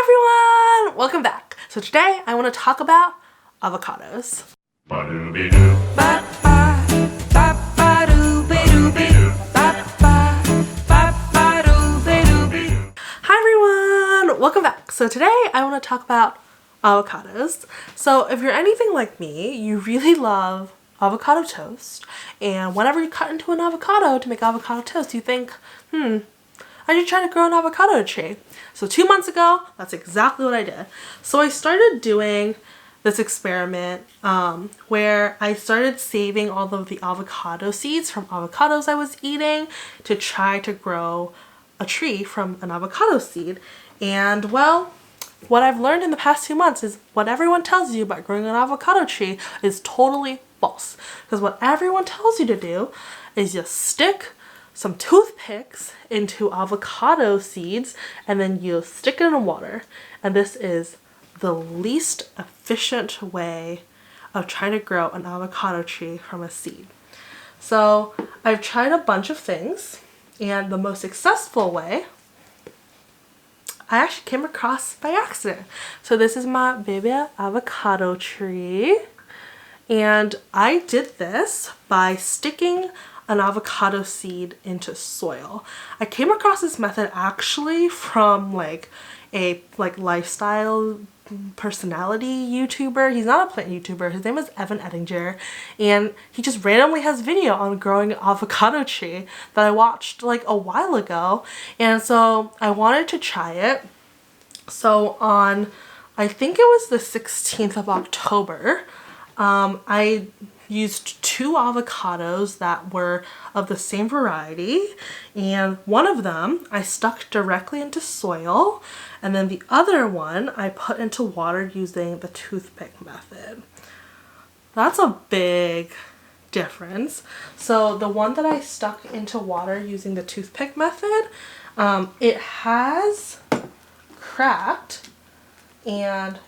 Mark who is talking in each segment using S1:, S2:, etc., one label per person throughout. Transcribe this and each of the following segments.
S1: Hi everyone! Welcome back. So today I want to talk about avocados. Hi everyone! Welcome back. So today I want to talk about avocados. So if you're anything like me, you really love avocado toast, and whenever you cut into an avocado to make avocado toast, you think, I should try to grow an avocado tree. So 2 months ago, that's exactly what I did. So I started doing this experiment where I started saving all of the avocado seeds from avocados I was eating to try to grow a tree from an avocado seed. And well, what I've learned in the past 2 months is what everyone tells you about growing an avocado tree is totally false. Because what everyone tells you to do is just stick some toothpicks into avocado seeds and then you stick it in water. And this is the least efficient way of trying to grow an avocado tree from a seed. So I've tried a bunch of things, and the most successful way I actually came across by accident. So this is my baby avocado tree, and I did this by sticking an avocado seed into soil. I came across this method actually from a lifestyle personality YouTuber. He's not a plant YouTuber. His name is Evan Ettinger, and he just randomly has video on growing an avocado tree that I watched like a while ago, and so I wanted to try it. So on, I think it was the 16th of October, I used 2 avocados that were of the same variety, and one of them I stuck directly into soil, and then the other one I put into water using the toothpick method. That's a big difference. So the one that I stuck into water using the toothpick method, it has cracked and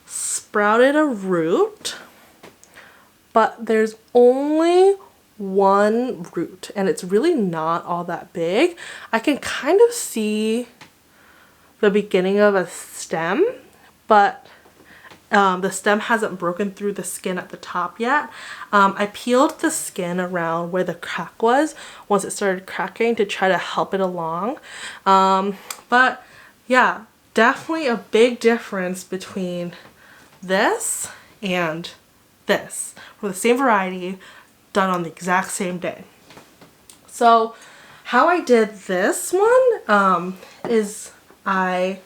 S1: sprouted a root, but there's only one root and it's really not all that big. I can kind of see the beginning of a stem, but the stem hasn't broken through the skin at the top yet. I peeled the skin around where the crack was once it started cracking to try to help it along. But yeah, definitely a big difference between this and this. From the same variety, done on the exact same day. So how I did this one is I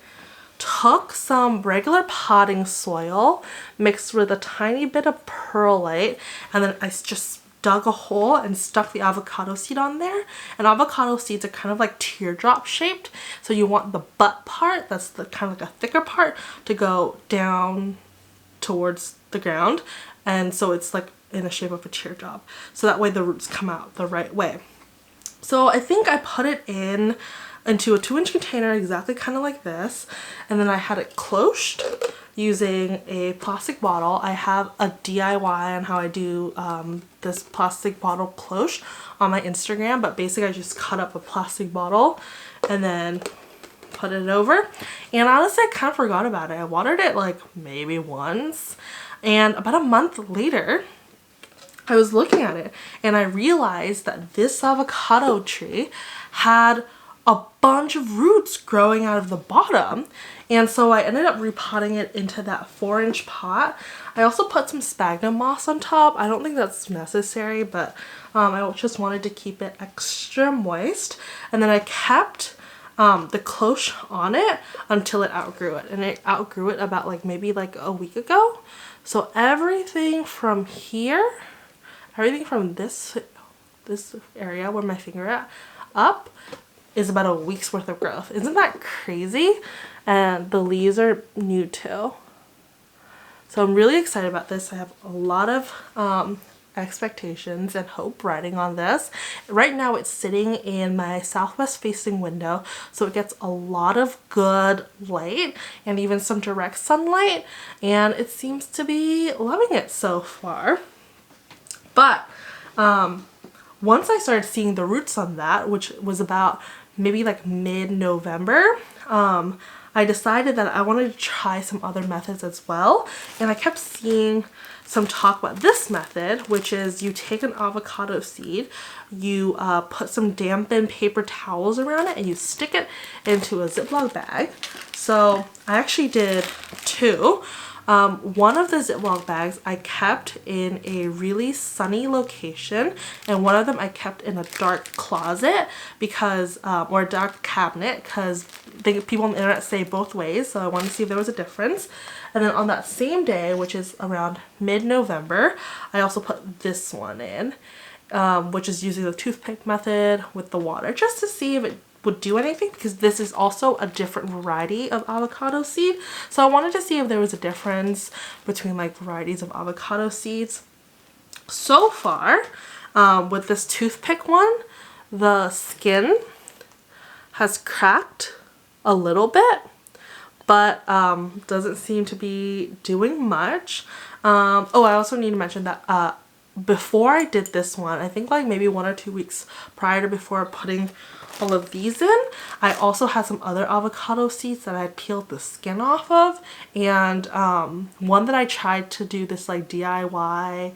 S1: took some regular potting soil mixed with a tiny bit of perlite, and then I just dug a hole and stuck the avocado seed on there. And avocado seeds are kind of like teardrop shaped, so you want the butt part, that's the kind of like a thicker part, to go down towards the ground, and so it's like in the shape of a teardrop, so that way the roots come out the right way. So I think I put it into a 2-inch container exactly kind of like this, and then I had it cloached using a plastic bottle. I have a DIY on how I do this plastic bottle cloche on my Instagram, but basically I just cut up a plastic bottle and then put it over. And honestly, I kind of forgot about it. I watered it like maybe once, and about a month later I was looking at it and I realized that this avocado tree had a bunch of roots growing out of the bottom, and so I ended up repotting it into that 4-inch pot. I also put some sphagnum moss on top. I don't think that's necessary, but I just wanted to keep it extra moist, and then I kept the cloche on it until it outgrew it, and it outgrew it about maybe a week ago. So everything from here, everything from this area where my finger at up is about a week's worth of growth. Isn't that crazy? And the leaves are new too. So I'm really excited about this. I have a lot of expectations and hope riding on this. Right now it's sitting in my southwest facing window, so it gets a lot of good light and even some direct sunlight, and it seems to be loving it so far. But once I started seeing the roots on that, which was about maybe mid-November, I decided that I wanted to try some other methods as well, and I kept seeing some talk about this method, which is you take an avocado seed, you put some dampened paper towels around it, and you stick it into a Ziploc bag. So I actually did two. One of the Ziploc bags I kept in a really sunny location, and one of them I kept in a dark closet because, or a dark cabinet, because people on the internet say both ways, so I wanted to see if there was a difference. And then on that same day, which is around mid-November, I also put this one in, which is using the toothpick method with the water, just to see if it would do anything, because this is also a different variety of avocado seed. So I wanted to see if there was a difference between like varieties of avocado seeds. So far, with this toothpick one, the skin has cracked a little bit, but doesn't seem to be doing much. Oh, I also need to mention that before I did this one, I think like maybe 1 or 2 weeks prior to before putting all of these in, I also had some other avocado seeds that I had peeled the skin off of, and one that I tried to do this like DIY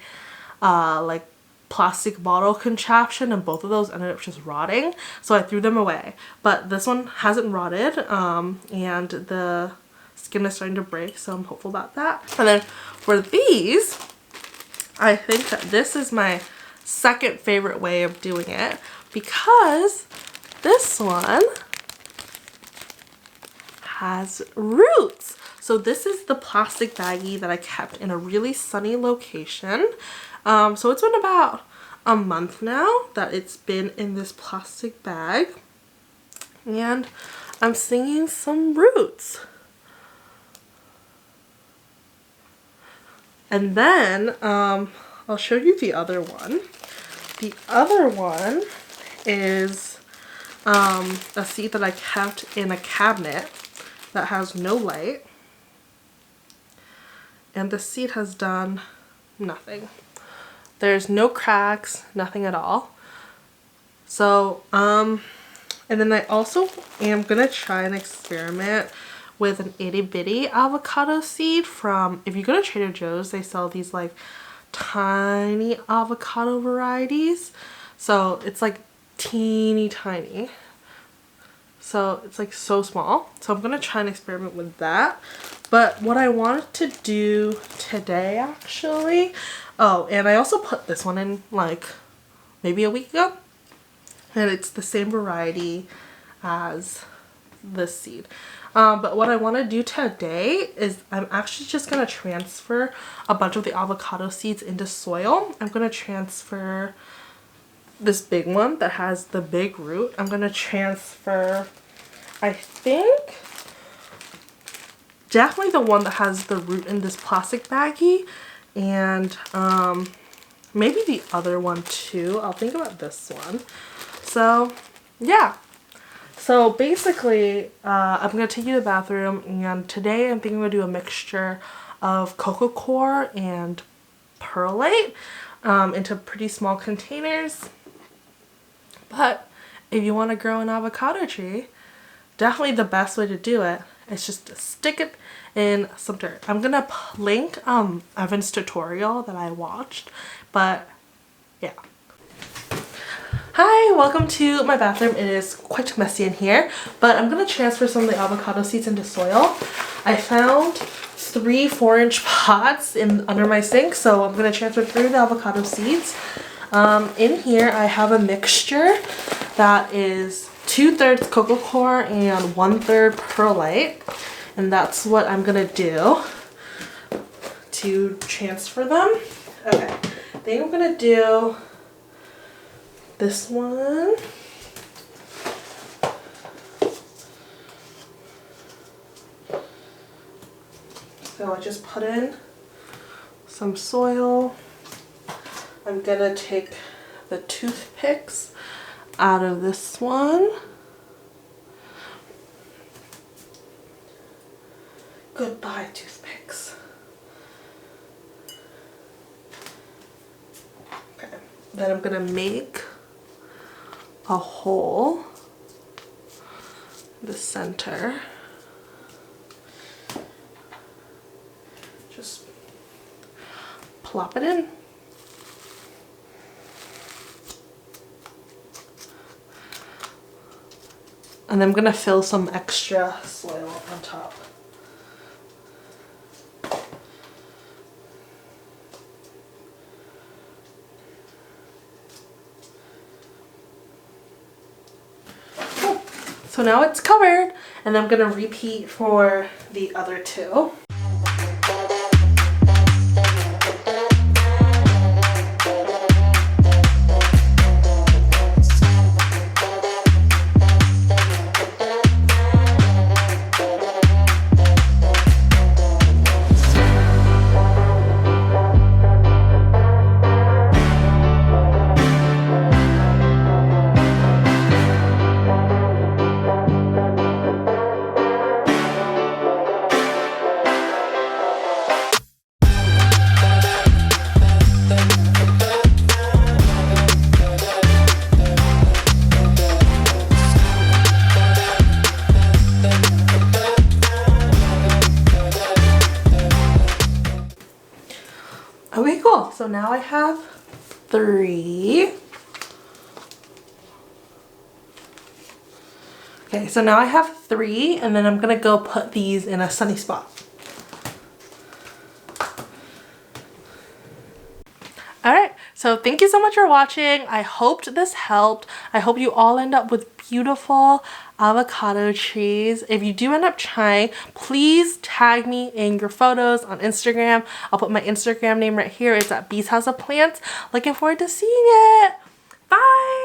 S1: like plastic bottle contraption, and both of those ended up just rotting, so I threw them away. But this one hasn't rotted, and the skin is starting to break, so I'm hopeful about that. And then for these, I think that this is my second favorite way of doing it, because this one has roots. So this is the plastic baggie that I kept in a really sunny location. So it's been about a month now that it's been in this plastic bag, and I'm seeing some roots. And then I'll show you the other one. The other one is a seed that I kept in a cabinet that has no light, and the seed has done nothing. There's no cracks, nothing at all. So and then I also am gonna try an experiment with an itty bitty avocado seed from, if you go to Trader Joe's, they sell these like tiny avocado varieties. So it's like teeny tiny, so it's like so small. So I'm gonna try an experiment with that. But what I wanted to do today actually, oh, and I also put this one in like maybe a week ago, and it's the same variety as this seed. But what I want to do today is I'm actually just going to transfer a bunch of the avocado seeds into soil. I'm going to transfer this big one that has the big root. I'm going to transfer, I think, definitely the one that has the root in this plastic baggie, and maybe the other one too. I'll think about this one. So yeah. So basically, I'm going to take you to the bathroom, and today I'm thinking I'm going to do a mixture of coco coir and perlite into pretty small containers. But if you want to grow an avocado tree, definitely the best way to do it is just to stick it in some dirt. I'm going to link Evan's tutorial that I watched, but yeah. Hi, welcome to my bathroom. It is quite messy in here, but I'm going to transfer some of the avocado seeds into soil. I found 3 4-inch pots under my sink, so I'm going to transfer 3 of the avocado seeds. In here I have a mixture that is 2/3 coco coir and 1/3 perlite, and that's what I'm going to do to transfer them. Okay, I think I'm going to do this one. So I just put in some soil. I'm gonna take the toothpicks out of this one. Goodbye, toothpicks. Okay, then I'm gonna make a hole in the center. just plop it in. And I'm gonna fill some extra soil on top. So now it's covered, and I'm gonna repeat for the other two. Okay, cool. So now I have 3. Okay, so now I have 3, and then I'm gonna go put these in a sunny spot. Alright, so thank you so much for watching. I hoped this helped. I hope you all end up with beautiful avocado trees. If you do end up trying, please tag me in your photos on Instagram. I'll put my Instagram name right here. It's at Bee's House of Plants. Looking forward to seeing it. Bye!